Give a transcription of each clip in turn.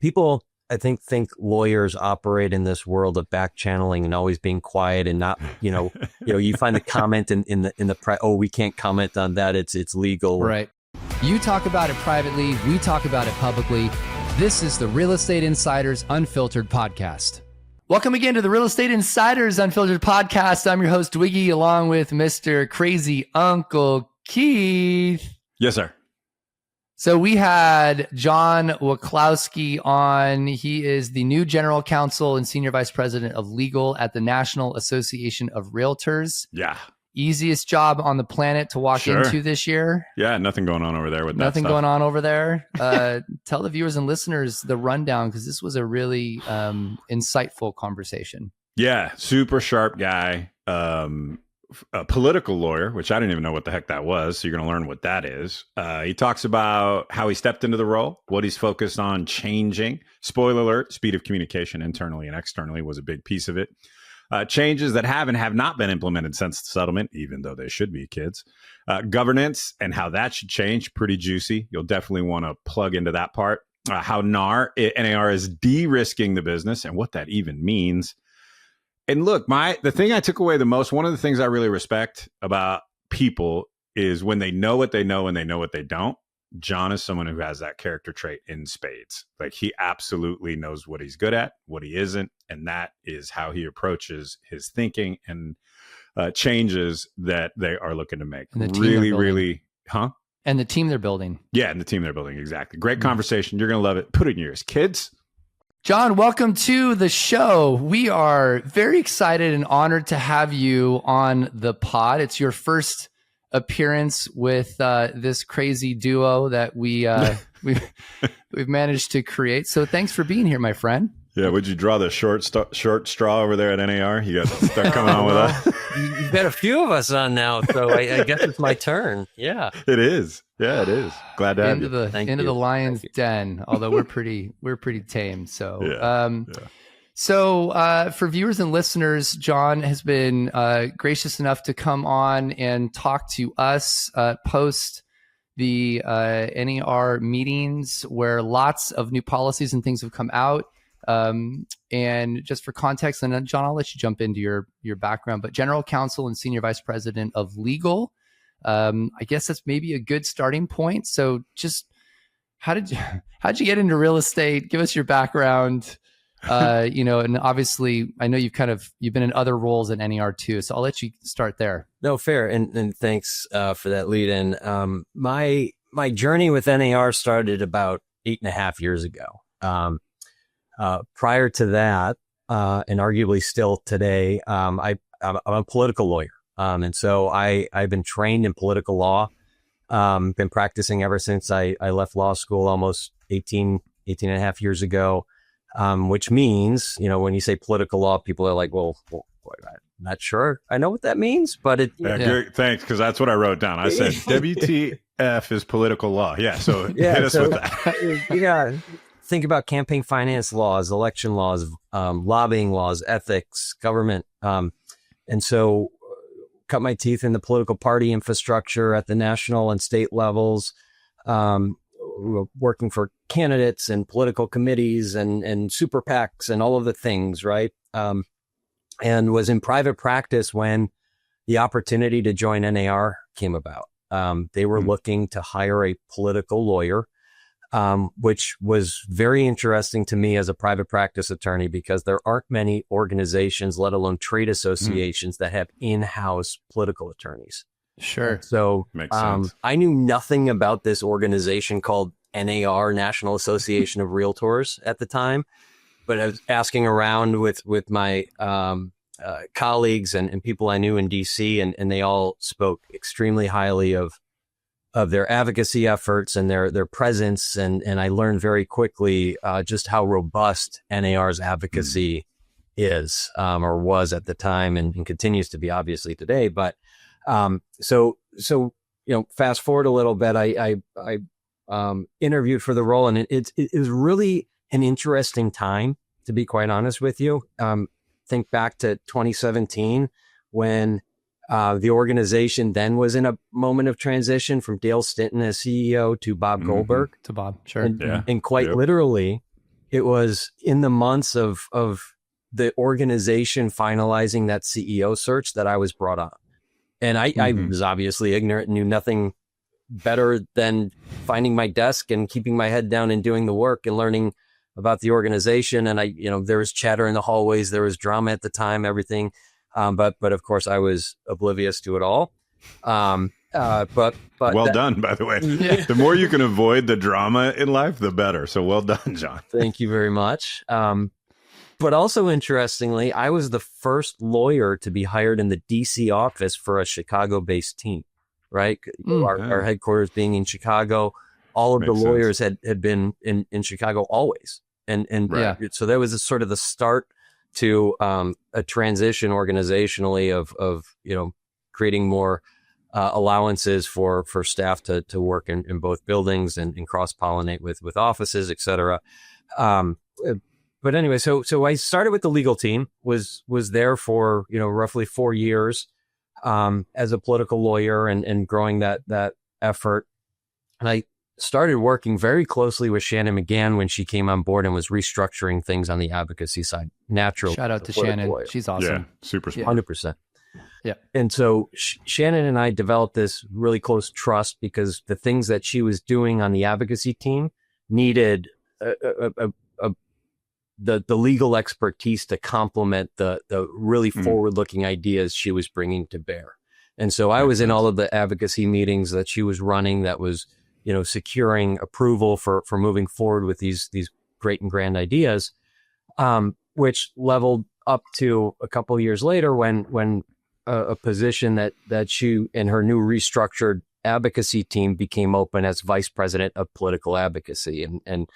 people, I think lawyers operate in this world of back channeling and always being quiet and not, you find the comment in the oh, we can't comment on that. It's legal. Right. You talk about it privately. We talk about it publicly. This is the Real Estate Insiders Unfiltered Podcast. Welcome again to the Real Estate Insiders Unfiltered Podcast. I'm your host, Dwiggy, along with Mr. Crazy Uncle Keith. Yes, sir. So we had Jon Waclawski on. He is the new General Counsel and Senior Vice President of Legal at the National Association of REALTORs. Yeah. Easiest job on the planet to walk into this year. Yeah, nothing going on over there with that Nothing stuff. going on over there. Tell the viewers and listeners the rundown, because this was a really insightful conversation. Yeah, super sharp guy. A political lawyer, which I didn't even know what the heck that was. So you're going to learn what that is. He talks about how he stepped into the role, what he's focused on changing. Spoiler alert, speed of communication internally and externally was a big piece of it. Changes that have and have not been implemented since the settlement, even though they should be, kids. Governance and how that should change, pretty juicy. You'll definitely want to plug into that part. How NAR is de-risking the business and what that even means. And look, the thing I took away the most, one of the things I really respect about people is when they know what they know and they know what they don't. Jon is someone who has that character trait in spades. Like, he absolutely knows what he's good at, what he isn't, and that is how he approaches his thinking and changes that they are looking to make. Really, And the team they're building. Yeah, and the team they're building, exactly. Great conversation. You're going to love it. Put it in your ears, kids. Jon, welcome to the show. We are very excited and honored to have you on the pod. It's your first appearance with this crazy duo that we've managed to create. So thanks for being here, my friend. Yeah, would you draw the short straw over there at NAR? You got to start coming on with us. You've got a few of us on now, so I guess it's my turn. Yeah, it is. Yeah, it is. Glad to have you. Into the lion's den. Although we're pretty tame. So, yeah. So for viewers and listeners, Jon has been gracious enough to come on and talk to us post the NAR meetings, where lots of new policies and things have come out. And just for context, and then Jon, I'll let you jump into your background, but General Counsel and Senior Vice President of Legal. I guess that's maybe a good starting point. So just how'd you get into real estate? Give us your background. And obviously I know you've been in other roles at NAR too. So I'll let you start there. No, fair. And thanks for that lead in. My journey with NAR started about 8.5 years ago. Prior to that, and arguably still today, I'm a political lawyer. And so I've been trained in political law, been practicing ever since I left law school almost 18 and a half years ago, which means, when you say political law, people are like, well, I'm not sure I know what that means, but Good, thanks, because that's what I wrote down. I said, WTF is political law. Yeah, so hit us with that. Yeah. Think about campaign finance laws, election laws, lobbying laws, ethics, government. And so cut my teeth in the political party infrastructure at the national and state levels, working for candidates and political committees and super PACs and all of the things, right? And was in private practice when the opportunity to join NAR came about. They were looking to hire a political lawyer, which was very interesting to me as a private practice attorney, because there aren't many organizations, let alone trade associations, that have in-house political attorneys. Sure. So makes sense. I knew nothing about this organization called NAR, National Association of REALTORs, at the time, but I was asking around with my colleagues and people I knew in DC, and they all spoke extremely highly of their advocacy efforts and their presence. And I learned very quickly just how robust NAR's advocacy is, or was at the time, and continues to be obviously today. But so fast forward a little bit, I interviewed for the role, and it was really an interesting time, to be quite honest with you. Think back to 2017 when the organization then was in a moment of transition from Dale Stinton as CEO to Bob Goldberg. To Bob, sure. And quite literally, it was in the months of the organization finalizing that CEO search that I was brought on. And I was obviously ignorant, knew nothing better than finding my desk and keeping my head down and doing the work and learning about the organization. And there was chatter in the hallways, there was drama at the time, everything. But of course I was oblivious to it all. But well done, by the way. Yeah. The more you can avoid the drama in life, the better. So well done, Jon. Thank you very much. But also interestingly, I was the first lawyer to be hired in the DC office for a Chicago-based team, right? Our headquarters being in Chicago, all of the lawyers had been in Chicago always. And so that was sort of the start to a transition organizationally of creating more allowances for staff to work in both buildings and cross-pollinate with offices, et cetera. But anyway, so I started with the legal team, was there for, roughly 4 years as a political lawyer and growing that effort. And I started working very closely with Shannon McGann when she came on board and was restructuring things on the advocacy side. Naturally. Shout out to Shannon. Lawyer. She's awesome. Yeah, super smart. 100%. Yeah. And so Shannon and I developed this really close trust because the things that she was doing on the advocacy team needed the legal expertise to complement the really forward-looking ideas she was bringing to bear. And so I was in all of the advocacy meetings that she was running that was, securing approval for moving forward with these great and grand ideas, which leveled up to a couple of years later when a position that she and her new restructured advocacy team became open as vice president of political advocacy. And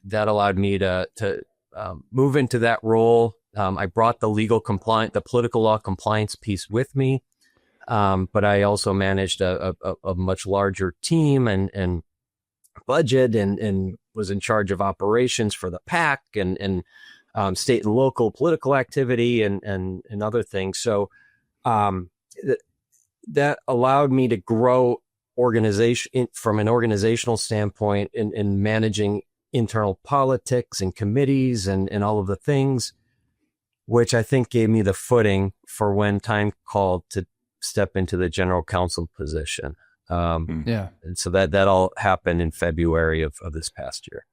that allowed me to move into that role. I brought the political law compliance piece with me. But I also managed a much larger team and budget and was in charge of operations for the PAC and state and local political activity and other things. So that allowed me to grow organization from an organizational standpoint in managing internal politics and committees and all of the things, which I think gave me the footing for when time called to step into the general counsel position. And so that all happened in February of this past year.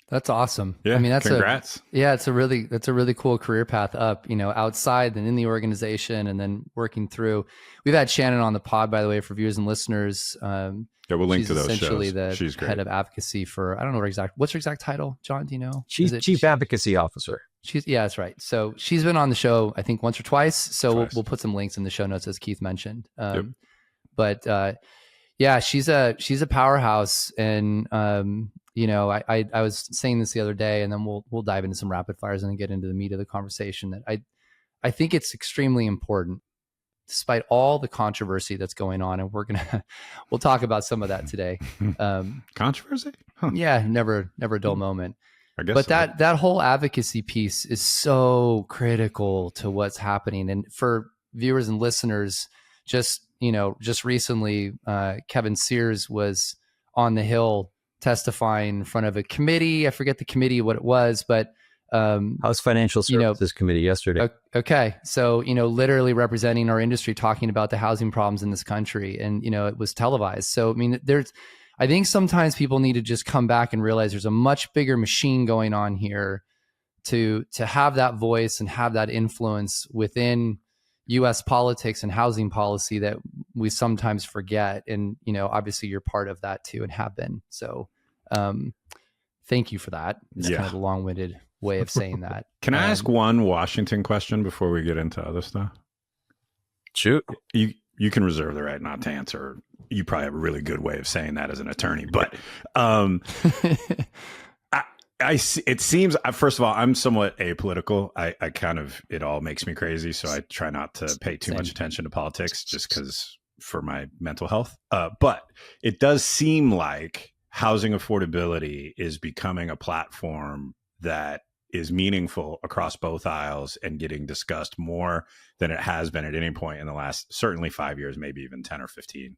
That's awesome. Yeah, I mean, congrats. That's a really cool career path up, outside and in the organization and then working through. We've had Shannon on the pod, by the way, for viewers and listeners. We'll link to those essentially shows. She's the head of advocacy for, I don't know what's her exact title, Jon, do you know? She's Chief Advocacy Officer. That's right. So she's been on the show, I think, once or twice. So we'll put some links in the show notes, as Keith mentioned. But she's a powerhouse. And, I was saying this the other day, and then we'll dive into some rapid fires and then get into the meat of the conversation, that I think it's extremely important, despite all the controversy that's going on. And we'll talk about some of that today. Controversy? Huh. Yeah. Never a dull moment. I guess but so. that whole advocacy piece is so critical to what's happening. And for viewers and listeners, just recently, Kevin Sears was on the Hill testifying in front of a committee. I forget the committee, what it was, but House Financial Services Committee yesterday. Okay. So, literally representing our industry, talking about the housing problems in this country. And, it was televised. So, I mean, I think sometimes people need to just come back and realize there's a much bigger machine going on here to have that voice and have that influence within U.S. politics and housing policy that we sometimes forget. And, obviously you're part of that too and have been. So thank you for that. It's kind of a long-winded way of saying that. Can I ask one Washington question before we get into other stuff? Shoot. You can reserve the right not to answer. You probably have a really good way of saying that as an attorney, but it seems, first of all, I'm somewhat apolitical. I kind of, it all makes me crazy. So I try not to pay too much attention to politics just because for my mental health. But it does seem like housing affordability is becoming a platform that is meaningful across both aisles and getting discussed more than it has been at any point in the last, certainly 5 years, maybe even 10 or 15.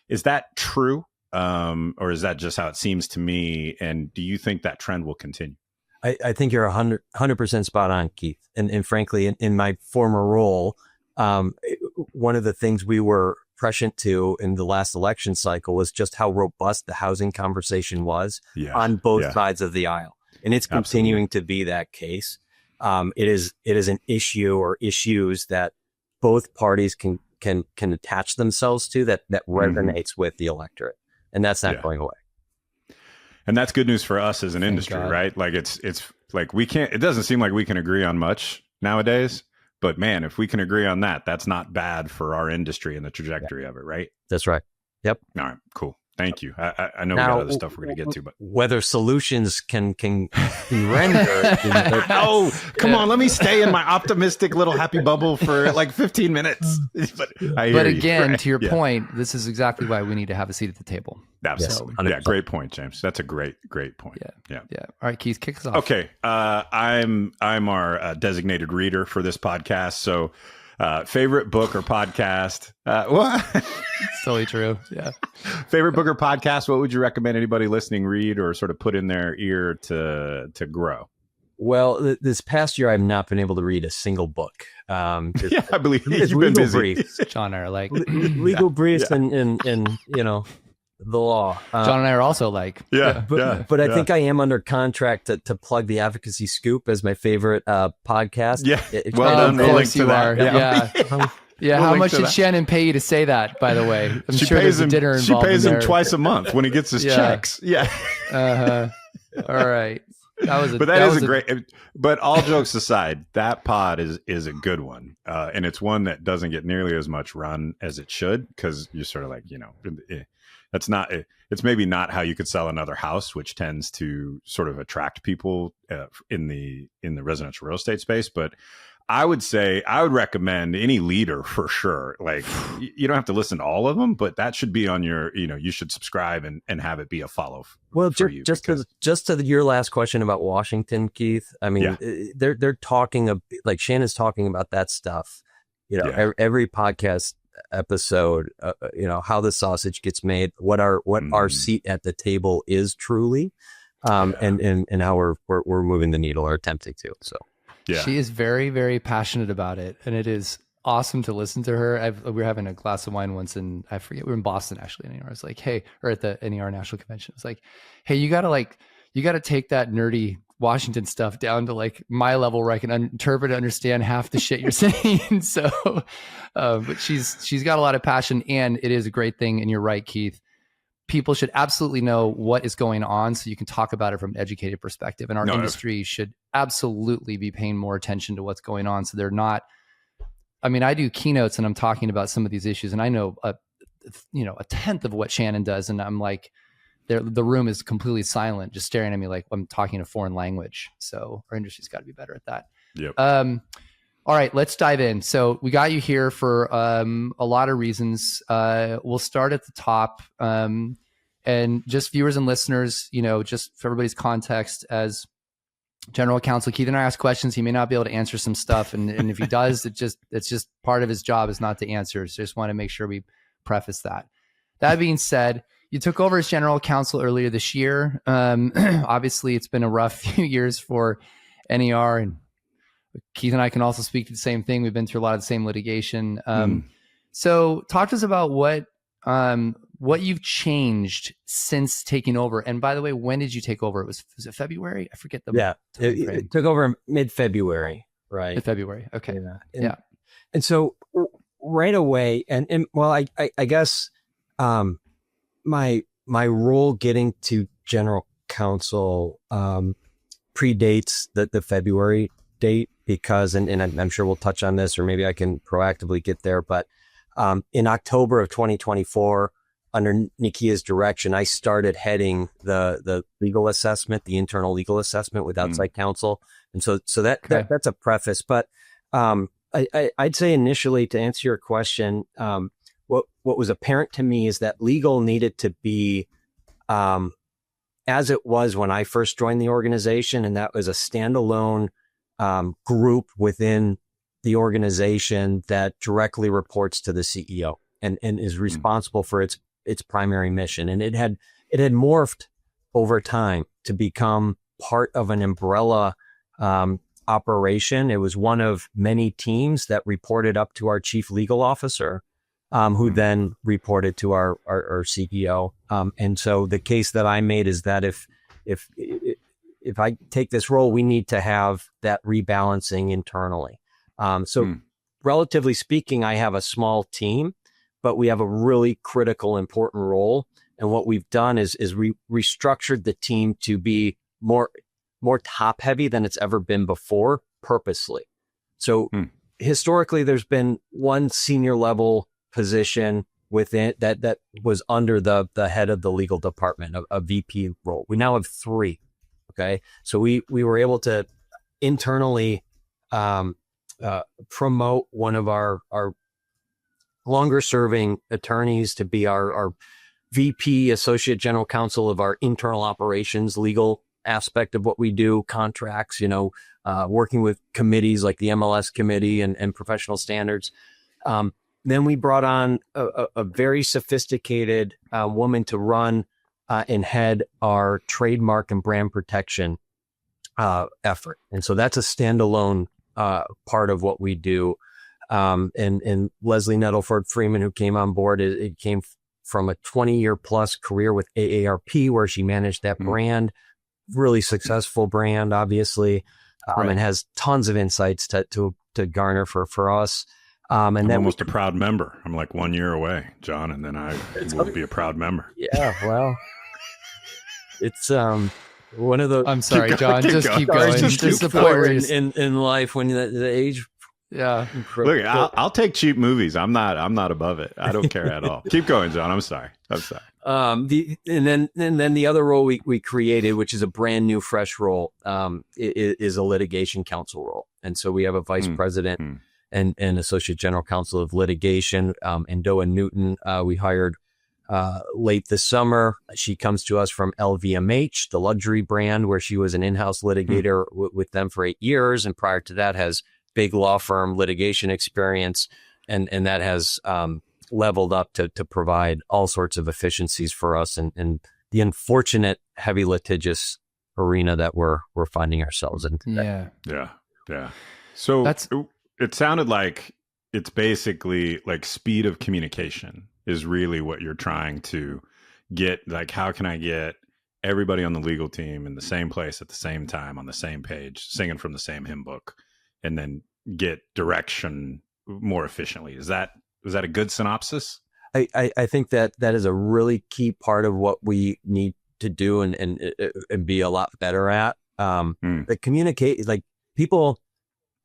Is that true? or is that just how it seems to me? And do you think that trend will continue? I think you're 100% spot on, Keith. And frankly, in my former role, one of the things we were prescient to in the last election cycle was just how robust the housing conversation was on both sides of the aisle. And it's continuing to be that case. It is an issue or issues that both parties can attach themselves to that resonates with the electorate. And that's not going away. And that's good news for us as an industry, right? Like it's like it doesn't seem like we can agree on much nowadays, but man, if we can agree on that, that's not bad for our industry and the trajectory of it, right? That's right. Yep. All right, cool. Thank you. I know we got other stuff we're going to get to, but whether solutions can be rendered. Come on, let me stay in my optimistic little happy bubble for like 15 minutes. But again, to your point, this is exactly why we need to have a seat at the table. Absolutely. So, great point, James. That's a great point. Yeah. All right, Keith, kick us off. Okay. I'm our designated reader for this podcast. So favorite book or podcast? What? It's totally true. Yeah. Favorite book or podcast? What would you recommend anybody listening read or sort of put in their ear to grow? Well, this past year, I've not been able to read a single book. I believe you've been busy. Briefs. John and I are like legal briefs and the law. John and I are also like, but I think I am under contract to plug the Advocacy Scoop as my favorite podcast. Yeah. Well done. Of course you are. Yeah. How much did Shannon pay you to say that, by the way? I'm sure there's a dinner involved. She pays him twice a month when he gets his checks. Yeah. All right. But all jokes aside, that pod is a good one. And it's one that doesn't get nearly as much run as it should, because you're sort of like, it's maybe not how you could sell another house, which tends to sort of attract people in the residential real estate space. But I would recommend any leader for sure. Like you don't have to listen to all of them, but that should be on your, you should subscribe and have it be a follow. Well, just to your last question about Washington, Keith. I mean, they're talking like Shannon's talking about that stuff. Every podcast episode, how the sausage gets made, what our seat at the table is truly, and how we're moving the needle or attempting to. So. Yeah. She is very, very passionate about it, and it is awesome to listen to her. We were having a glass of wine once, and I forget, we were in Boston actually, and I was like, hey, or at the NAR National Convention, I was like, hey, you gotta take that nerdy Washington stuff down to like my level where I can interpret and understand half the shit you're saying. So, but she's got a lot of passion, and it is a great thing. And you're right, Keith. People should absolutely know what is going on so you can talk about it from an educated perspective. And our industry should absolutely be paying more attention to what's going on. So they're not, I do keynotes and I'm talking about some of these issues, and I know a tenth of what Shannon does. And I'm like, the room is completely silent, just staring at me like I'm talking a foreign language. So our industry's got to be better at that. Yep. All right, let's dive in. So we got you here for a lot of reasons. We'll start at the top. And just viewers and listeners, just for everybody's context, as General Counsel, Keith and I ask questions. He may not be able to answer some stuff. And if he does, it's just part of his job is not to answer. So just want to make sure we preface that. That being said, you took over as General Counsel earlier this year. Obviously, it's been a rough few years for NAR, and Keith and I can also speak to the same thing. We've been through a lot of the same litigation. So talk to us about what you've changed since taking over. And by the way, when did you take over? Was it February? I forget it took over mid-February, right? Mid-February. Okay. Yeah. And so right away, and well, I guess my role getting to General Counsel predates the February date, because, and I'm sure we'll touch on this, or maybe I can proactively get there, but in October of 2024, under Nikia's direction, I started heading the legal assessment, the internal legal assessment with outside counsel. And so that's a preface, but I'd say initially, to answer your question, what was apparent to me is that legal needed to be as it was when I first joined the organization, and that was a standalone group within the organization that directly reports to the CEO and is responsible for its its primary mission. And it had morphed over time to become part of an umbrella operation. It was one of many teams that reported up to our chief legal officer, who then reported to our CEO. And so the case that I made is that if I take this role, we need to have that rebalancing internally. Relatively speaking, I have a small team, but we have a really critical, important role. And what we've done is restructured the team to be more top heavy than it's ever been before, purposely. So historically, there's been one senior level position within that was under the head of the legal department, a VP role. We now have 3. Okay. So we were able to internally promote one of our longer serving attorneys to be our VP, Associate General Counsel of our internal operations, legal aspect of what we do, contracts, working with committees like the MLS committee and professional standards. Then we brought on a very sophisticated woman to run and head our trademark and brand protection effort. And so that's a standalone part of what we do. And Leslie Nettleford Freeman, who came on board, it came from a 20-year plus career with AARP, where she managed that brand, really successful brand, obviously, and has tons of insights to garner for us. And I'm then almost a proud member. I'm like 1 year away, John, and then I will be a proud member. Yeah, well, it's one of the. I'm sorry, John. Just keep going. Just the point where in life when the age. Yeah. Look, I'll take cheap movies. I'm not above it. I don't care at all. Keep going, John. I'm sorry. And then the other role we created, which is a brand new, fresh role, is a litigation counsel role. And so we have a vice president and associate general counsel of litigation, Andoa Newton. We hired late this summer. She comes to us from LVMH, the luxury brand, where she was an in-house litigator with them for 8 years, and prior to that has big law firm litigation experience, and that has leveled up to provide all sorts of efficiencies for us in the unfortunate heavy litigious arena that we're finding ourselves in today. Yeah. So it sounded like it's basically like speed of communication is really what you're trying to get. Like, how can I get everybody on the legal team in the same place at the same time on the same page, singing from the same hymn book, and then get direction more efficiently? Is that a good synopsis? I think that is a really key part of what we need to do and be a lot better at. The communicate, like, people,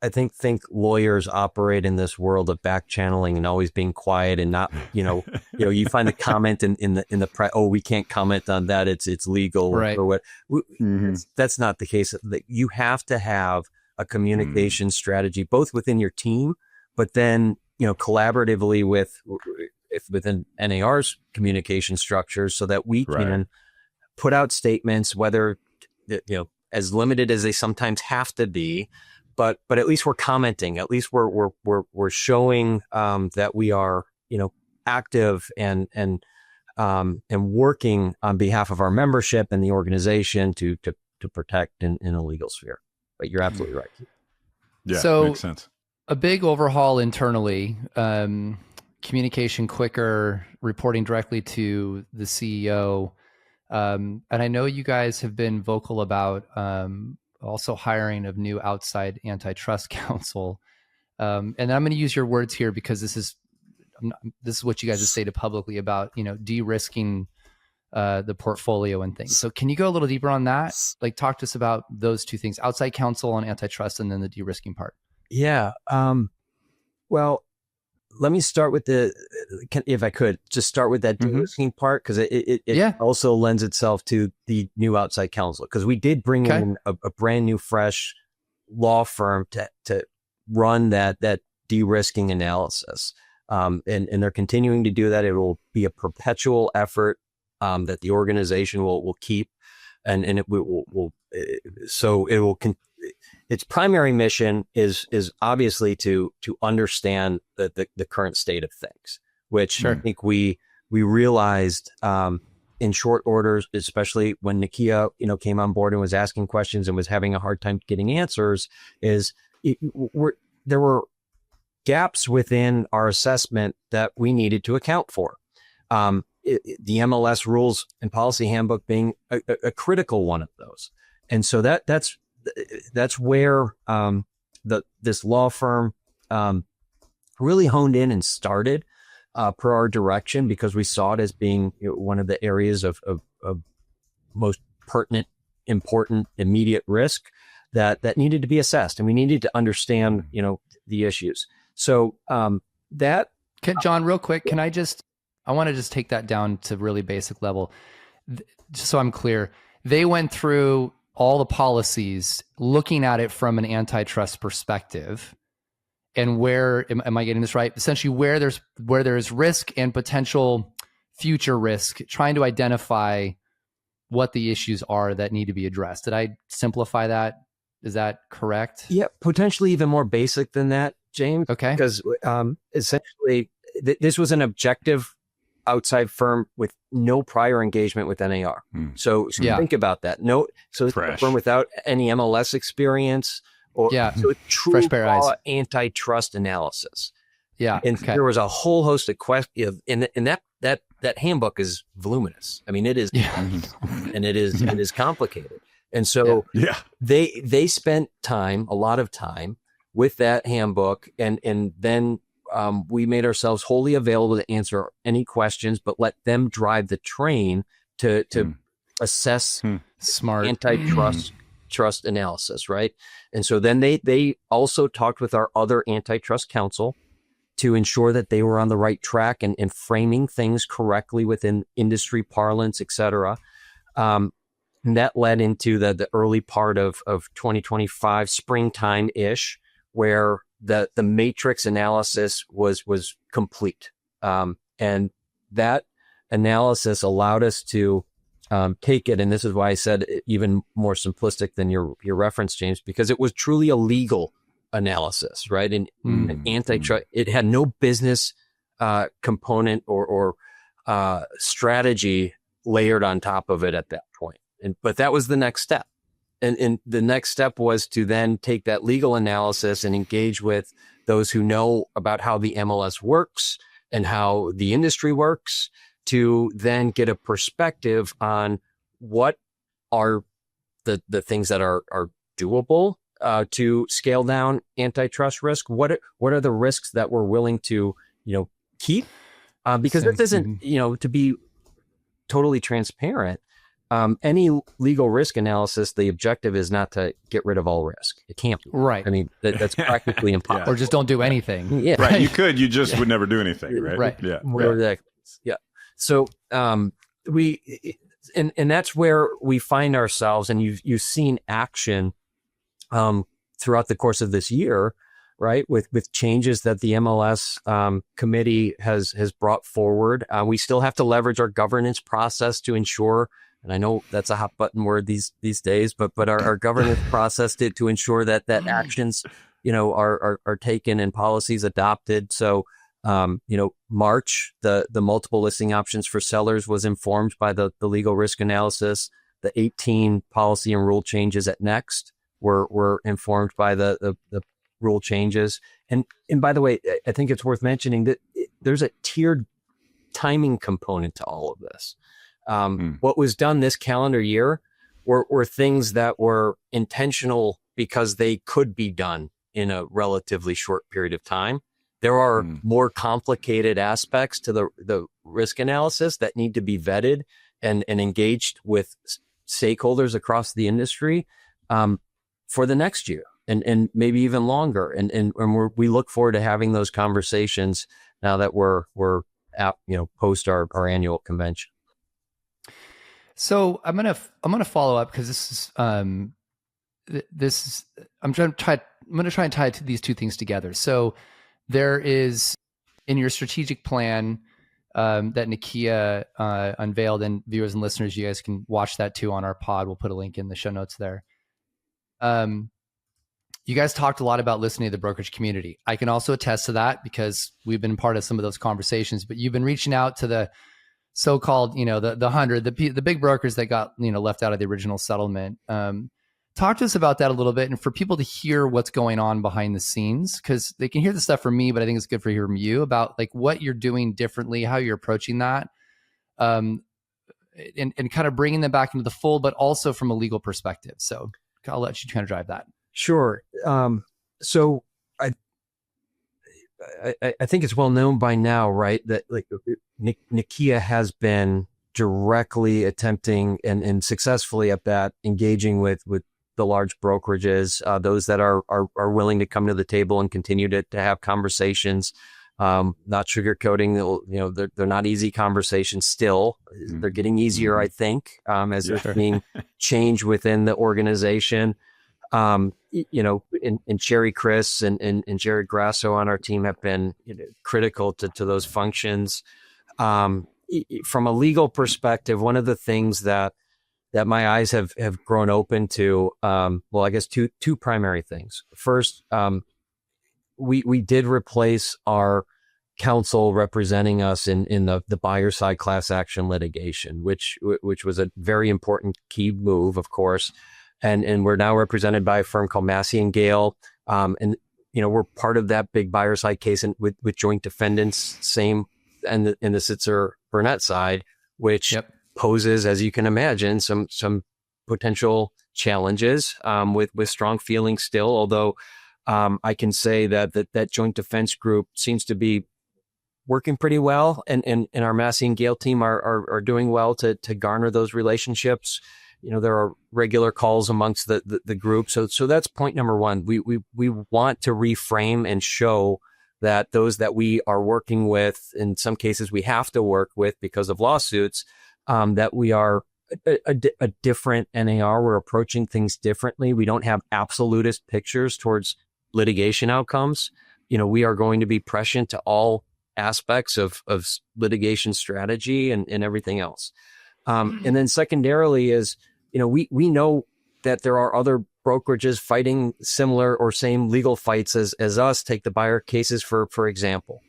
I think lawyers operate in this world of back channeling and always being quiet and not, you find the comment in the press, oh, we can't comment on that. It's legal, right, or what. That's not the case. You have to have a communication strategy, both within your team, but then, collaboratively within NAR's communication structures, so that we can put out statements, whether, as limited as they sometimes have to be, but at least we're commenting, at least we're showing that we are, active and working on behalf of our membership and the organization to protect in a legal sphere. But you're absolutely right. Yeah, so makes sense. A big overhaul internally, communication quicker, reporting directly to the CEO. And I know you guys have been vocal about also hiring of new outside antitrust counsel. And I'm going to use your words here because this is what you guys have stated publicly about, de-risking the portfolio and things. So can you go a little deeper on that? Like, talk to us about those two things, outside counsel and antitrust, and then the de-risking part. Yeah. Well, let me start with if I could just start with that de-risking part, because it also lends itself to the new outside counsel, because we did bring in a brand new, fresh law firm to run that de-risking analysis. And they're continuing to do that. It will be a perpetual effort that the organization will keep, and it will its primary mission is obviously to understand the current state of things, which I think we we realized in short order, especially when Nakia, came on board and was asking questions and was having a hard time getting answers, there were gaps within our assessment that we needed to account for. The MLS rules and policy handbook being a critical one of those. And so that's where this law firm really honed in and started per our direction, because we saw it as being one of the areas of most pertinent, important, immediate risk that needed to be assessed, and we needed to understand the issues. So John, real quick, I want to just take that down to really basic level, just so I'm clear. They went through all the policies, looking at it from an antitrust perspective, and where am I getting this right? Essentially, where there's risk and potential future risk, trying to identify what the issues are that need to be addressed. Did I simplify that? Is that correct? Yeah, potentially even more basic than that, James. Okay. Because essentially, this was an objective outside firm with no prior engagement with NAR. So think about that. So it's a firm without any MLS experience, so a true fresh pair of eyes. Antitrust analysis. Yeah. And there was a whole host of questions, and that handbook is voluminous. I mean, it is, and it is complicated. And so they spent a lot of time with that handbook, and then we made ourselves wholly available to answer any questions, but let them drive the train to assess smart antitrust analysis, right? And so then they also talked with our other antitrust counsel to ensure that they were on the right track and framing things correctly within industry parlance, et cetera. And that led into the early part of 2025, springtime-ish, where the matrix analysis was complete. And that analysis allowed us to take it, and this is why I said even more simplistic than your reference, James, because it was truly a legal analysis, right? And an antitrust, it had no business component or strategy layered on top of it at that point. But that was the next step. And the next step was to then take that legal analysis and engage with those who know about how the MLS works and how the industry works, to then get a perspective on what are the things that are doable to scale down antitrust risk. What are the risks that we're willing to keep? Because this isn't to be totally transparent. Any legal risk analysis, the objective is not to get rid of all risk. It can't be. Right. I mean, that's practically impossible. Or just don't do anything. Yeah. Right. You just would never do anything, right? Right. Yeah. Yeah. So and that's where we find ourselves, and you've seen action throughout the course of this year, right? With changes that the MLS committee has brought forward. We still have to leverage our governance process to ensure, and I know that's a hot button word these days, but our governance process to ensure that actions, are taken and policies adopted. So, March, the multiple listing options for sellers was informed by the legal risk analysis. The 18 policy and rule changes at Next were informed by the rule changes. And by the way, I think it's worth mentioning that there's a tiered timing component to all of this. What was done this calendar year were things that were intentional because they could be done in a relatively short period of time. There are more complicated aspects to the risk analysis that need to be vetted and engaged with stakeholders across the industry for the next year and maybe even longer. And we look forward to having those conversations now that we're at, post our annual convention. So I'm gonna follow up, because I'm going to try and tie these two things together. So there is, in your strategic plan that Nakia unveiled, and viewers and listeners, you guys can watch that too on our pod. We'll put a link in the show notes there. You guys talked a lot about listening to the brokerage community. I can also attest to that because we've been part of some of those conversations, but you've been reaching out to the so-called, the 100, the big brokers that got, left out of the original settlement. Talk to us about that a little bit, and for people to hear what's going on behind the scenes, because they can hear the stuff from me, but I think it's good for hearing from you about like what you're doing differently, how you're approaching that, and kind of bringing them back into the fold, but also from a legal perspective. So I'll let you kind of drive that. Sure. So I think it's well known by now, right, that like Nikia has been directly attempting and successfully at that, engaging with the large brokerages, those that are willing to come to the table and continue to have conversations, not sugarcoating. They're not easy conversations still. They're getting easier, I think, as there's being change within the organization. And Sherry Chris and Jared Grasso on our team have been critical to those functions. From a legal perspective, one of the things that my eyes have grown open to, I guess two primary things. First, we did replace our counsel representing us in the buyer side class action litigation, which was a very important key move, of course. And we're now represented by a firm called Massey and Gale. And we're part of that big buyer side case with joint defendants, same and in the Sitzer-Burnett side, which poses, as you can imagine, some potential challenges with strong feelings still. Although I can say that joint defense group seems to be working pretty well, and our Massey and Gale team are doing well to garner those relationships. There are regular calls amongst the group. So that's point number one. We want to reframe and show that those that we are working with, in some cases we have to work with because of lawsuits, that we are a different NAR. We're approaching things differently. We don't have absolutist pictures towards litigation outcomes. We are going to be prescient to all aspects of litigation strategy and everything else. And then secondarily is, we know that there are other brokerages fighting similar or same legal fights as us. Take the buyer cases, for example.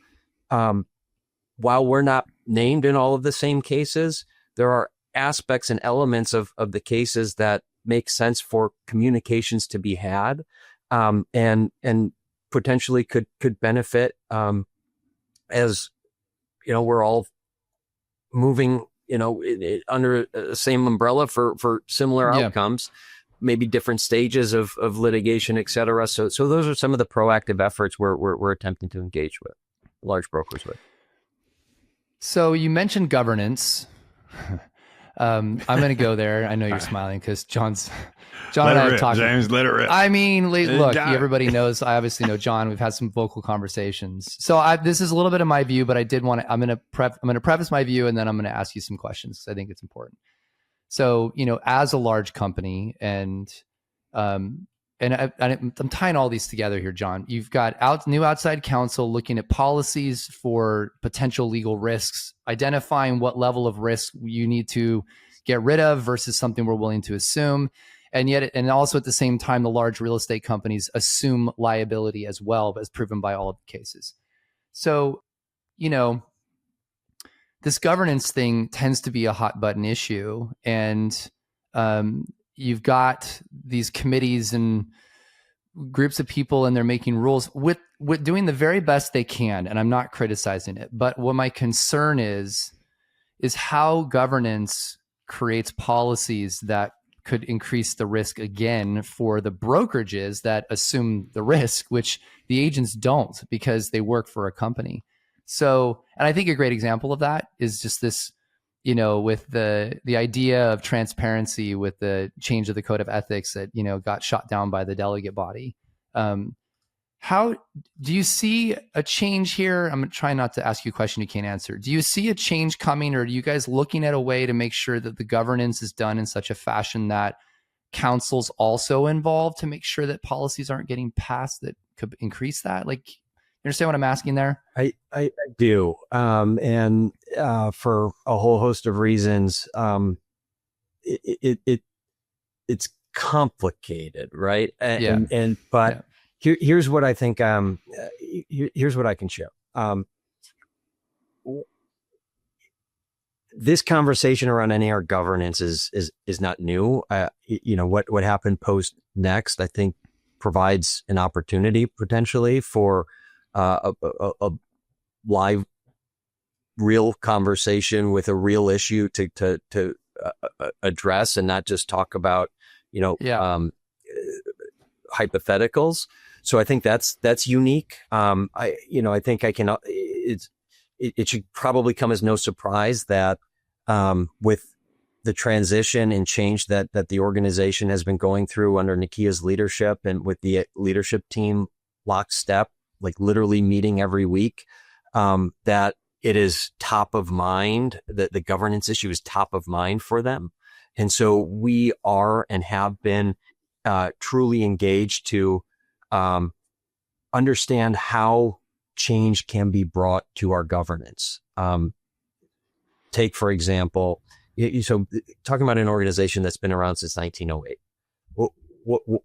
While we're not named in all of the same cases, there are aspects and elements of the cases that make sense for communications to be had, and potentially could benefit, as we're all moving under the same umbrella for similar outcomes, maybe different stages of litigation, et cetera. So those are some of the proactive efforts we're attempting to engage with large brokers with. So you mentioned governance. I'm going to go there. I know you're smiling because John and I have talked. James, let it rip. I mean, look, everybody knows. I obviously know John. We've had some vocal conversations. So this is a little bit of my view, but I did want to. I'm going to preface my view, and then I'm going to ask you some questions because I think it's important. So as a large company, and I'm tying all these together here, John. You've got new outside counsel looking at policies for potential legal risks, identifying what level of risk you need to get rid of versus something we're willing to assume. And also at the same time, the large real estate companies assume liability as well, as proven by all of the cases. So, this governance thing tends to be a hot button issue. And you've got these committees and groups of people, and they're making rules with doing the very best they can. And I'm not criticizing it. But what my concern is how governance creates policies that could increase the risk again for the brokerages that assume the risk, which the agents don't because they work for a company. So, and I think a great example of that is just this, with the idea of transparency with the change of the code of ethics that, got shot down by the delegate body. How do you see a change here? I'm trying not to ask you a question you can't answer. Do you see a change coming, or are you guys looking at a way to make sure that the governance is done in such a fashion that counsel's also involved to make sure that policies aren't getting passed that could increase that? Like, you understand what I'm asking there? I do. And for a whole host of reasons, it's complicated, right? But here's what I think. Here's what I can show. this conversation around NAR governance is not new. What happened post Next, I think, provides an opportunity potentially for a live, real conversation with a real issue to address, and not just talk about hypotheticals. So I think that's unique. I think it should probably come as no surprise that with the transition and change that the organization has been going through under Nikia's leadership, and with the leadership team lockstep, like literally meeting every week, that it is top of mind, that the governance issue is top of mind for them. And so we are and have been truly engaged to understand how change can be brought to our governance. Take, for example, so talking about an organization that's been around since 1908,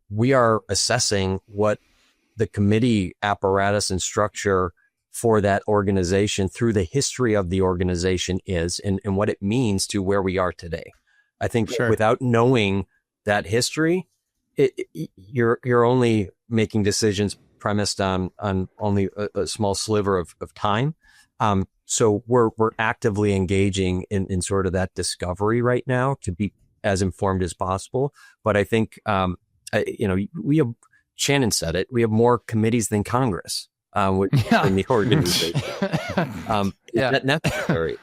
we are assessing what the committee apparatus and structure for that organization through the history of the organization is, and what it means to where we are today. I think without knowing that history, you're only making decisions premised on only a small sliver of time. So we're actively engaging in sort of that discovery right now to be as informed as possible. But I think, we have, Shannon said it, we have more committees than Congress in the organization. That's necessary.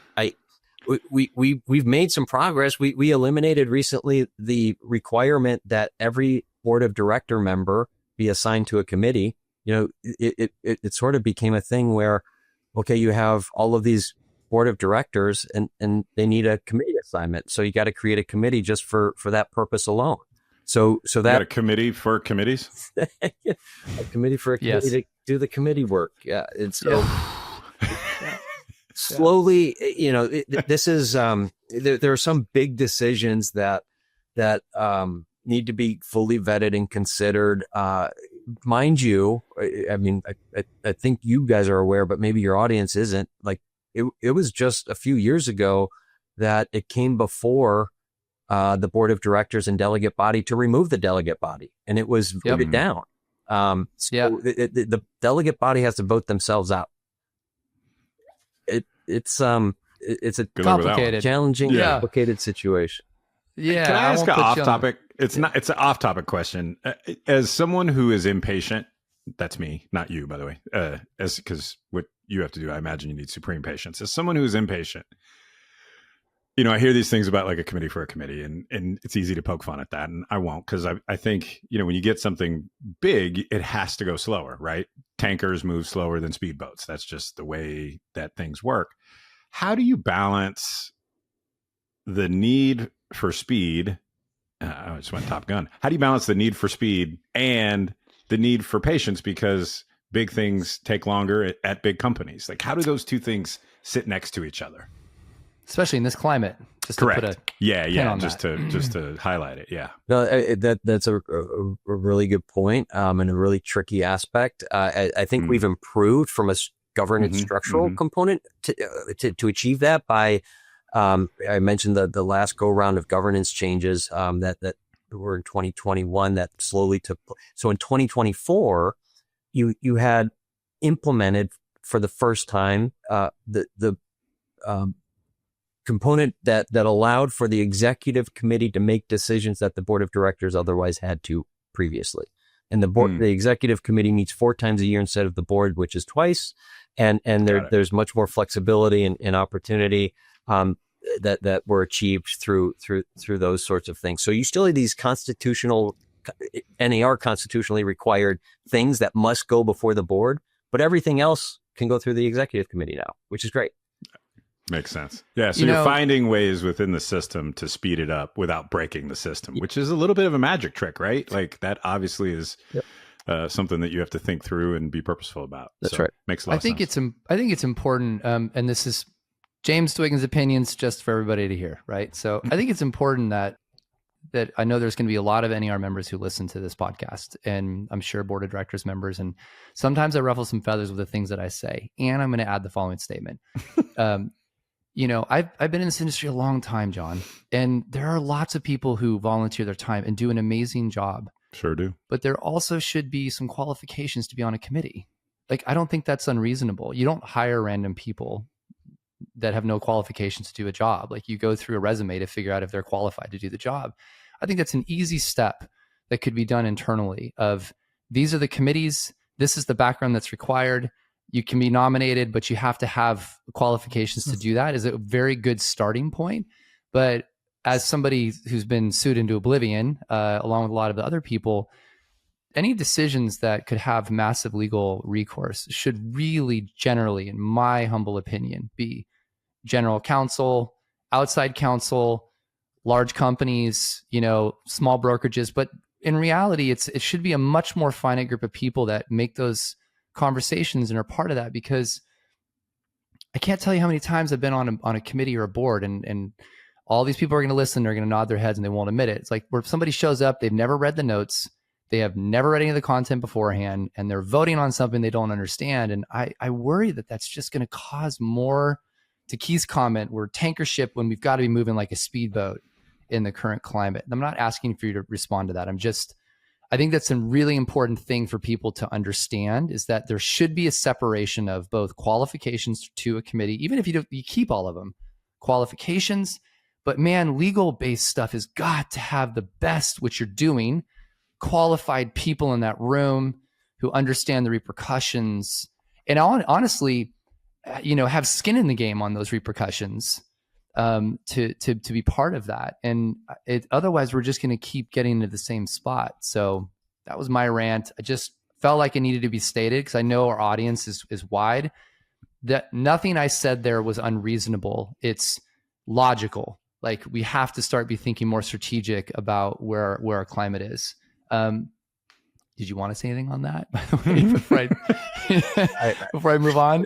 We've made some progress. We eliminated recently the requirement that every board of director member be assigned to a committee. It sort of became a thing where, okay, you have all of these board of directors and they need a committee assignment. So you got to create a committee just for that purpose alone. So that, you got a committee for committees, a committee for a committee to do the committee work. Yeah. And so slowly, this is, there are some big decisions that need to be fully vetted and considered. Mind you, I mean, I think you guys are aware, but maybe your audience isn't. Like, it was just a few years ago that it came before the board of directors and delegate body to remove the delegate body, and it was voted down. The delegate body has to vote themselves out. It's a complicated, challenging, complicated situation. Yeah. Can I ask an off-topic? It's an off-topic question. As someone who is impatient, that's me, not you, by the way. Because what you have to do, I imagine you need supreme patience. As someone who is impatient, I hear these things about like a committee for a committee, and it's easy to poke fun at that, and I won't, because I think when you get something big, it has to go slower, right? Tankers move slower than speedboats. That's just the way that things work. How do you balance the need for speed? I just went Top Gun. How do you balance the need for speed and the need for patience? Because big things take longer at big companies. Like, how do those two things sit next to each other? Especially in this climate. Just correct. To put a just to highlight it. Yeah. No, that's a really good point, and a really tricky aspect. I think we've improved from a governance structural component to achieve that by. I mentioned the last go round of governance changes that were in 2021 that slowly took. So in 2024, you had implemented for the first time the component that allowed for the executive committee to make decisions that the board of directors otherwise had to previously. And the executive committee meets 4 times a year instead of the board, which is twice. And there's much more flexibility and opportunity that were achieved through those sorts of things. So you still have these NAR constitutionally required things that must go before the board, but everything else can go through the executive committee now, which is great. Makes sense. Yeah. So you're finding ways within the system to speed it up without breaking the system, which is a little bit of a magic trick, right? Like, that obviously is something that you have to think through and be purposeful about. That's right. Makes a lot of sense. I think it's important. And this is James Dwiggins' opinions just for everybody to hear, right? So I think it's important that I know there's going to be a lot of NAR members who listen to this podcast, and I'm sure board of directors members. And sometimes I ruffle some feathers with the things that I say. And I'm going to add the following statement. I've been in this industry a long time, John, and there are lots of people who volunteer their time and do an amazing job. Sure do. But there also should be some qualifications to be on a committee. Like, I don't think that's unreasonable. You don't hire random people that have no qualifications to do a job. Like, you go through a resume to figure out if they're qualified to do the job. I think that's an easy step that could be done internally of, these are the committees, this is the background that's required. You can be nominated, but you have to have qualifications to do that, is a very good starting point. But as somebody who's been sued into oblivion, along with a lot of the other people, any decisions that could have massive legal recourse should really generally, in my humble opinion, be general counsel, outside counsel, large companies, small brokerages. But in reality, it should be a much more finite group of people that make those conversations and are part of that, because I can't tell you how many times I've been on a committee or a board, and all these people are going to listen, they're going to nod their heads and they won't admit it. It's like where somebody shows up, they've never read the notes, they have never read any of the content beforehand, and they're voting on something they don't understand. And I worry that that's just going to cause more, to Keith's comment, we're tanker ship when we've got to be moving like a speedboat in the current climate. And I'm not asking for you to respond to that. I think that's a really important thing for people to understand, is that there should be a separation of both qualifications to a committee, even if you keep all of them, qualifications. But man, legal-based stuff has got to have the best, which you're doing, qualified people in that room who understand the repercussions and honestly, have skin in the game on those repercussions, to be part of that. And otherwise we're just going to keep getting into the same spot. So that was my rant. I just felt like it needed to be stated, because I know our audience is wide, that nothing I said there was unreasonable. It's logical. Like, we have to start be thinking more strategic about where our climate is. Did you want to say anything on that, by the way, before I move on?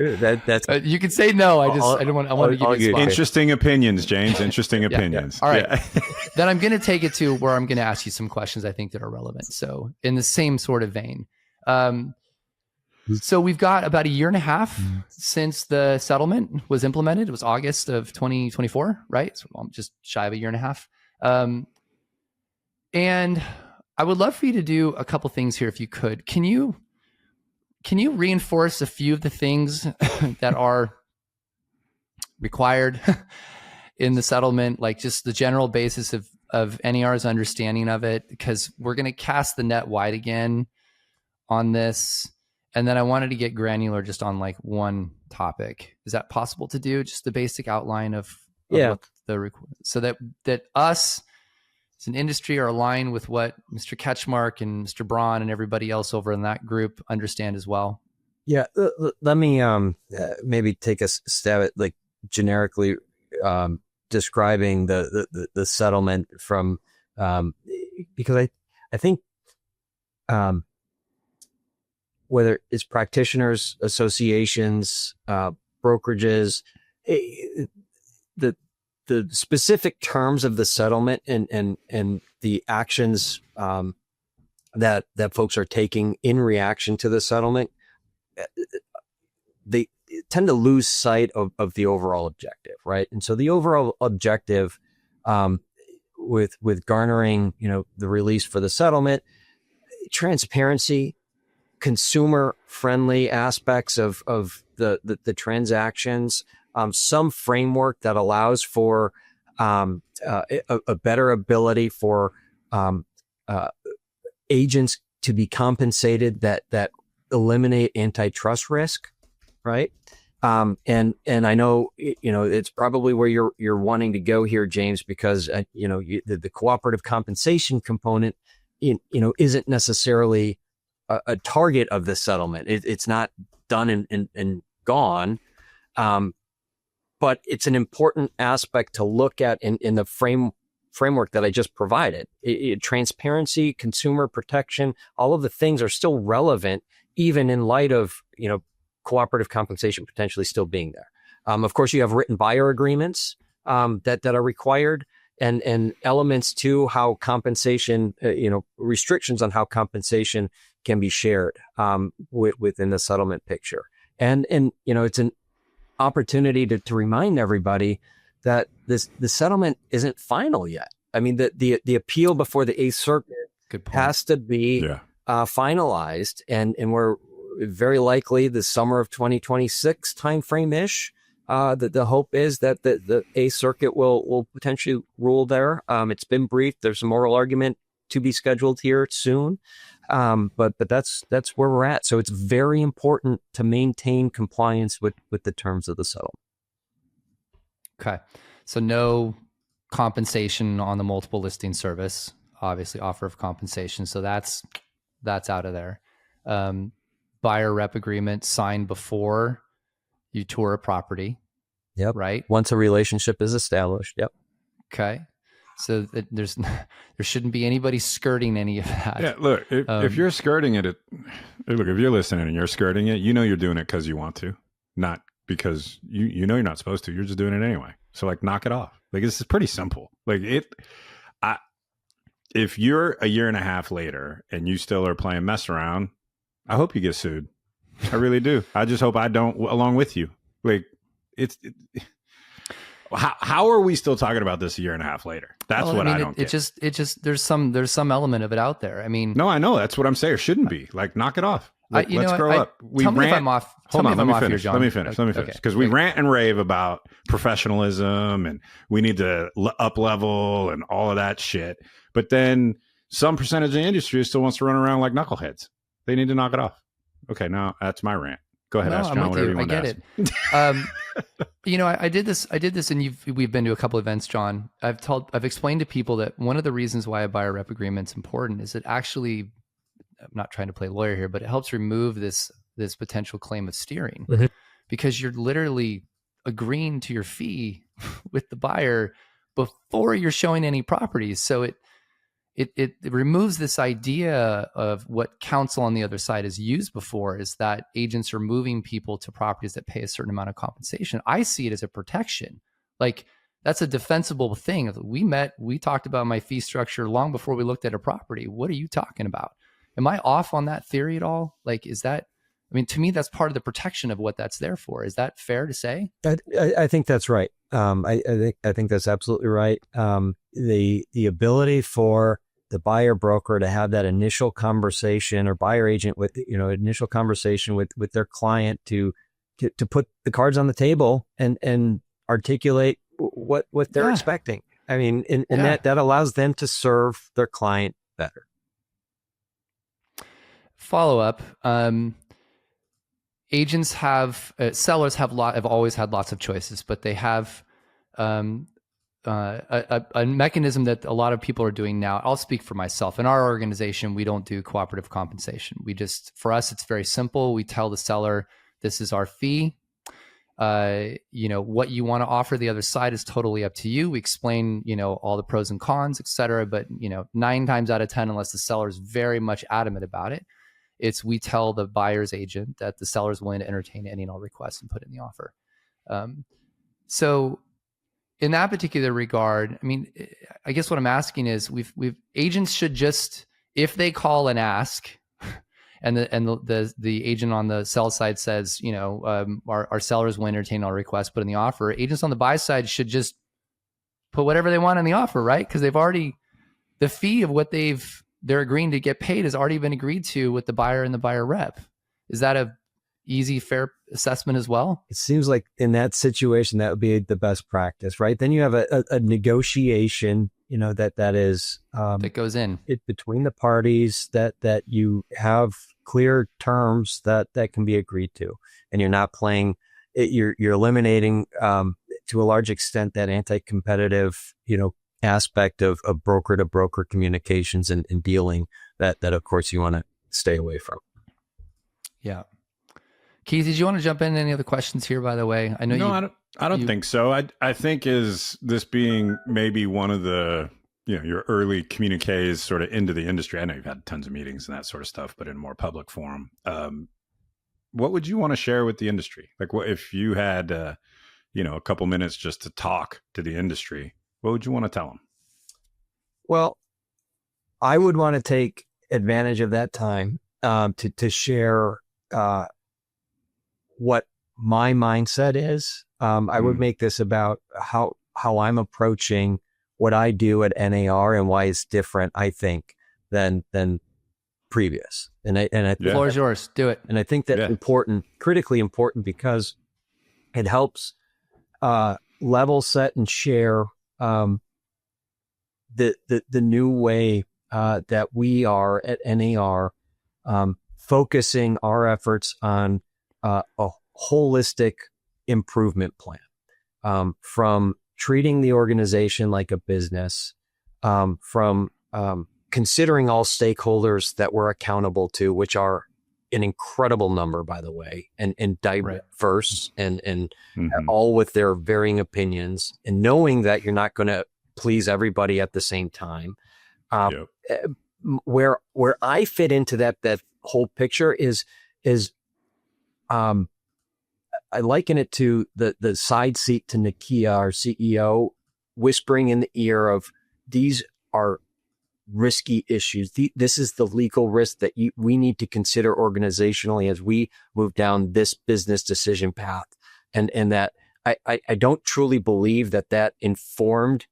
That's you can say no. I want to give you a spot. Interesting opinions, James. Interesting opinions. Yeah. All right. Then I'm going to take it to where I'm going to ask you some questions I think that are relevant. So in the same sort of vein. So we've got about a year and a half since the settlement was implemented. It was August of 2024, right? So I'm just shy of a year and a half. And I would love for you to do a couple things here, if you could. Can you reinforce a few of the things that are required in the settlement, like just the general basis of NAR's understanding of it? Because we're going to cast the net wide again on this. And then I wanted to get granular just on like one topic. Is that possible to do? Just the basic outline of what so that us as an industry are aligned with what Mr. Ketchmark and Mr. Braun and everybody else over in that group understand as well. Yeah. Let me maybe take a stab at like generically describing the settlement from, because I think whether it's practitioners, associations, brokerages, the specific terms of the settlement and the actions that folks are taking in reaction to the settlement, they tend to lose sight of the overall objective, right? And so the overall objective with garnering, the release for the settlement, transparency, consumer-friendly aspects of the transactions, some framework that allows for a better ability for agents to be compensated that eliminate antitrust risk, right? And I know it's probably where you're wanting to go here, James, because the cooperative compensation component isn't necessarily a target of the settlement. It's not done and gone. But it's an important aspect to look at in the framework that I just provided. Transparency, consumer protection, all of the things are still relevant, even in light of, cooperative compensation potentially still being there. Of course, you have written buyer agreements that are required, and elements to how compensation, restrictions on how compensation can be shared within the settlement picture. And it's opportunity to remind everybody that the settlement isn't final yet. I mean, the appeal before the Eighth Circuit has to be finalized, and we're very likely the summer of 2026 timeframe-ish. The hope is that the Eighth Circuit will potentially rule there. It's been briefed. There's some oral argument to be scheduled here soon. But that's where we're at. So it's very important to maintain compliance with the terms of the settlement. Okay. So no compensation on the multiple listing service, obviously offer of compensation. So that's out of there. Buyer rep agreement signed before you tour a property. Yep. Right. Once a relationship is established. Yep. Okay. So there shouldn't be anybody skirting any of that. Yeah. Look, if you're skirting it, look, if you're listening and you're skirting it, you're doing it because you want to, not because you're not supposed to. You're just doing it anyway. So like, knock it off. Like, this is pretty simple. Like if you're a year and a half later and you still are playing mess around, I hope you get sued. I really do. I just hope I don't along with you. Like how are we still talking about this a year and a half later? That's what I don't get. It just there's some element of it out there. I mean, no, I know that's what I'm saying. It shouldn't be. Like, knock it off. Like, let's grow up. Tell me if I'm off. Hold on, let me finish. Here, let me finish. Because we rant and rave about professionalism and we need to up level and all of that shit. But then some percentage of the industry still wants to run around like knuckleheads. They need to knock it off. Okay, now that's my rant. Go ahead, ask John whatever you want to ask. I get it. I did this, and we've been to a couple events, John. I've explained to people that one of the reasons why a buyer rep agreement is important is it actually, I'm not trying to play lawyer here, but it helps remove this potential claim of steering, because you're literally agreeing to your fee with the buyer before you're showing any properties. So it removes this idea of what counsel on the other side has used before, is that agents are moving people to properties that pay a certain amount of compensation. I see it as a protection. Like, that's a defensible thing. We talked about my fee structure long before we looked at a property. What are you talking about? Am I off on that theory at all? Like, is that, I mean, to me, that's part of the protection of what that's there for. Is that fair to say? I think that's right. I think that's absolutely right. The ability for the buyer broker to have that initial conversation, or buyer agent with, initial conversation with their client to put the cards on the table and articulate what they're expecting. I mean, and that allows them to serve their client better. Follow up. Agents sellers have always had lots of choices, but they have a mechanism that a lot of people are doing now. I'll speak for myself. In our organization, we don't do cooperative compensation. For us, it's very simple. We tell the seller, this is our fee. What you want to offer the other side is totally up to you. We explain, all the pros and cons, et cetera. But, 9 times out of 10, unless the seller is very much adamant about it, we tell the buyer's agent that the seller is willing to entertain any and all requests and put in the offer. So in that particular regard, I mean, I guess what I'm asking is, agents should just, if they call and ask, and the agent on the sell side says, our sellers will entertain all requests, put in the offer, agents on the buy side should just put whatever they want in the offer, right? Because the fee of what they're agreeing to get paid has already been agreed to with the buyer and the buyer rep. Is that a easy, fair assessment as well? It seems like in that situation, that would be the best practice, right? Then you have a negotiation, that is that goes in between the parties, that you have clear terms that can be agreed to, and you're not playing it. You're eliminating to a large extent that anti-competitive, aspect of broker to broker communications and dealing that of course you want to stay away from. Yeah. Keith, did you want to jump in any other questions here, by the way? I know No, I don't think so. I think is this being maybe one of the, your early communiques sort of into the industry. I know you've had tons of meetings and that sort of stuff, but in a more public forum. What would you want to share with the industry? Like, what if you had, a couple minutes just to talk to the industry, what would you want to tell them? Well, I would want to take advantage of that time to share what my mindset is. I would make this about how I'm approaching what I do at NAR and why it's different, I think, than previous. And I think the floor is yours. Do it. And I think that's important, critically important, because it helps level set and share the new way that we are at NAR focusing our efforts on a holistic improvement plan, from treating the organization like a business, from considering all stakeholders that we're accountable to, which are an incredible number, by the way, and diverse and all with their varying opinions, and knowing that you're not going to please everybody at the same time. Where I fit into that whole picture is I liken it to the side seat to Nakia, our CEO, whispering in the ear of, these are risky issues. This is the legal risk that we need to consider organizationally as we move down this business decision path. And that I don't truly believe that informed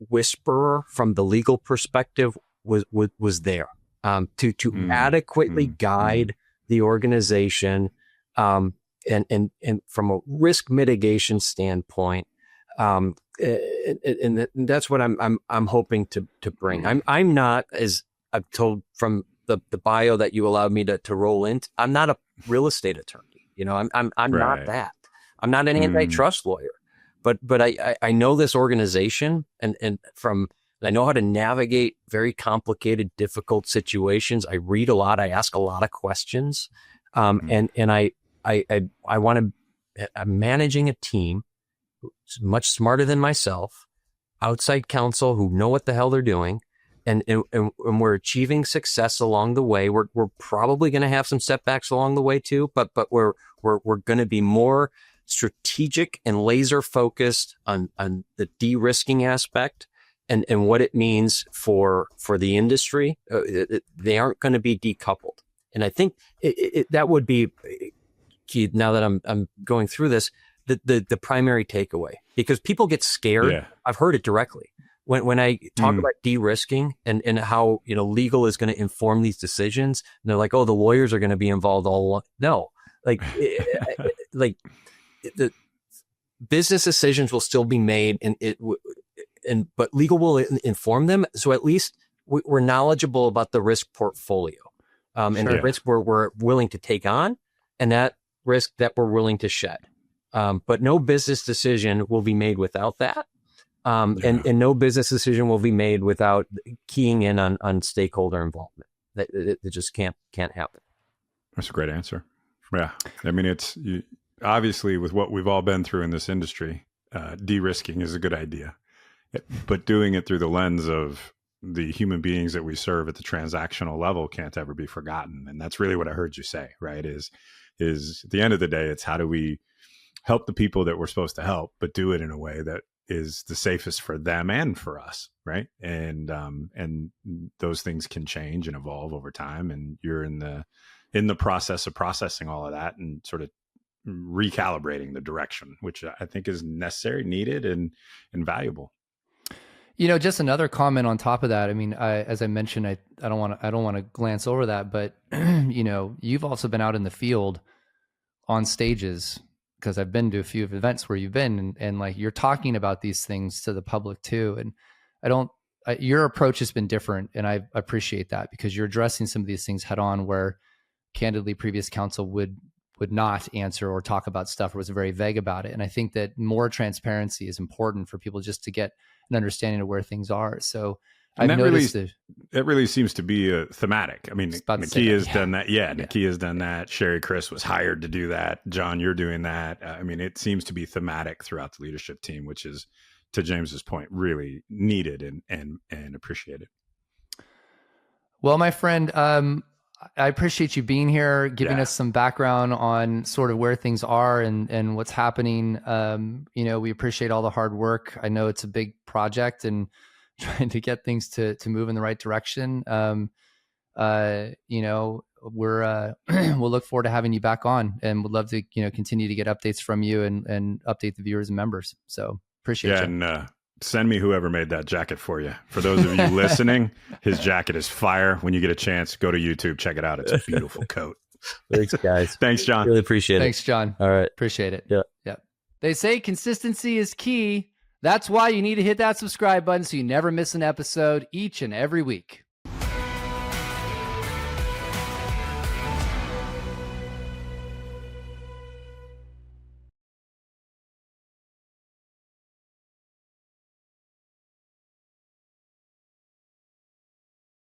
whisperer from the legal perspective was there to adequately guide the organization, and from a risk mitigation standpoint, and that's what I'm hoping to bring. I'm not, as I've told from the bio that you allowed me to roll into, I'm not a real estate attorney. I'm not that. I'm not an antitrust lawyer, but I know this organization, and I know how to navigate very complicated, difficult situations. I read a lot. I ask a lot of questions. And I want to, I'm managing a team who's much smarter than myself, outside counsel who know what the hell they're doing. And we're achieving success along the way. We're probably going to have some setbacks along the way too, but we're going to be more strategic and laser focused on the de-risking aspect. And what it means for the industry. They aren't going to be decoupled. And I think that would be, Keith, now that I'm going through this, the primary takeaway, because people get scared. Yeah. I've heard it directly when I talk about de-risking and how, legal is going to inform these decisions. And they're like, oh, the lawyers are going to be involved all along. No, like the business decisions will still be made, but legal will inform them. So at least we're knowledgeable about the risk portfolio, and the risk we're willing to take on, and that risk that we're willing to shed. But no business decision will be made without that. And no business decision will be made without keying in on stakeholder involvement. That it just can't happen. That's a great answer. Yeah. I mean, it's obviously with what we've all been through in this industry, de-risking is a good idea. But doing it through the lens of the human beings that we serve at the transactional level can't ever be forgotten. And that's really what I heard you say, right? Is at the end of the day, it's how do we help the people that we're supposed to help, but do it in a way that is the safest for them and for us, right? And those things can change and evolve over time. And you're in the process of processing all of that and sort of recalibrating the direction, which I think is necessary, needed, and valuable. Just another comment on top of that. I mean, as I mentioned, I don't want to glance over that, but you've also been out in the field on stages, because I've been to a few events where you've been, and like you're talking about these things to the public too. And your approach has been different, and I appreciate that, because you're addressing some of these things head on, where candidly previous counsel would not answer or talk about stuff or was very vague about it. And I think that more transparency is important for people just to get an understanding of where things are. So I've noticed that really seems to be a thematic. I mean, Nakia's done that. Yeah, Nakia's done that. Sherry Chris was hired to do that. Jon, you're doing that. I mean, it seems to be thematic throughout the leadership team, which is, to James's point, really needed and appreciated. Well, my friend, I appreciate you being here, giving us some background on sort of where things are and what's happening. We appreciate all the hard work. I know it's a big project and trying to get things to move in the right direction. we'll look forward to having you back on, and would love to, continue to get updates from you and update the viewers and members. So appreciate you. And send me whoever made that jacket for you. For those of you listening, his jacket is fire. When you get a chance, go to YouTube, check it out. It's a beautiful coat. Thanks, guys. Thanks, Jon. Really appreciate it. Thanks, Jon. All right. Appreciate it. Yeah. They say consistency is key. That's why you need to hit that subscribe button so you never miss an episode each and every week.